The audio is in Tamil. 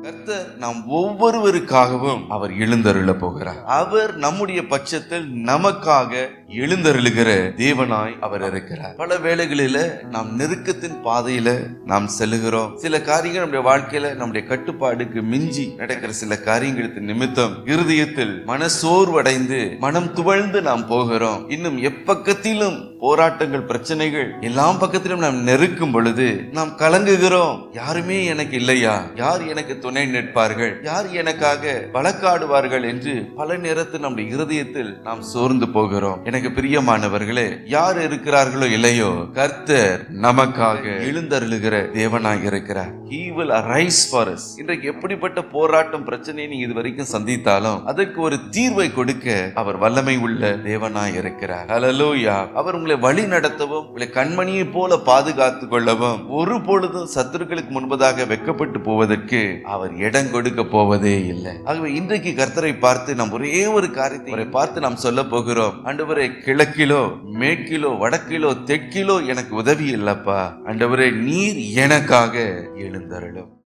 கர்த்தர் நாம் ஒவ்வொருவருக்காகவும் அவர் எழுந்தருள போகிறார். அவர் நம்முடைய பட்சத்தில் நமக்காக எழுந்தருளுகிற தேவனாய் அவர் இருக்கிறார். பல வேளைகளில நாம் நெருக்கத்தின் பாதையில நாம் செல்லுகிறோம். சில காரியங்கள் நம்முடைய வாழ்க்கையில நம்முடைய கட்டுப்பாடுக்கு மிஞ்சி நடக்கிற சில காரியங்களுக்கு நிமித்தம் இருதயத்தில் மனசோர்வடைந்து மனம் துவழ்ந்து நாம் போகிறோம். இன்னும் எப்பக்கத்திலும் போராட்டங்கள், பிரச்சனைகள் எல்லாம் பக்கத்திலும் நாம் நெருக்கும் பொழுது நாம் கலங்குகிறோம். யாருமே எனக்கு இல்லையா? யார் எனக்கு துணை நிற்பார்கள்? யார் எனக்காக வழக்காடுவார்கள் என்று பல நேரத்தில் நம்முடைய இருதயத்தில் நாம் சோர்ந்து போகிறோம். எனக்கு பிரியமானவர்களே, யார் இருக்கிறார்களோ இல்லையோ, கர்த்தர் நமக்காக எழுந்தருளுகிற தேவனாய் இருக்கிறார். He will arise for us. இன்றைக்கு எப்படிப்பட்ட போராட்டம், பிரச்சனையை நீங்க இதுவரைக்கும் சந்தித்தாலும் அதற்கு ஒரு தீர்வை கொடுக்க அவர் வல்லமை உள்ள தேவனாய் இருக்கிறார். ஹல்லேலூயா. அவர் உங்களை வழி நடத்தவும், உங்களை கண்மணியை போல பாதுகாத்துக் கொள்ளவும், ஒரு பொழுதும் சத்துருக்களுக்கு முன்பதாக வெட்கப்பட்டு போவதற்கு அவர் இடம் கொடுக்க போவதே இல்லை. ஆகவே இன்றைக்கு கர்த்தரை பார்த்து நாம் ஒரே ஒரு காரியத்தை பார்த்து நாம் சொல்ல போகிறோம். ஆண்டவரே, கிழக்கிலோ மேற்கிலோ வடக்கிலோ தெற்கிலோ எனக்கு உதவி இல்லப்பா. ஆண்டவரே, நீர் எனக்காக எழுந்தருளும்.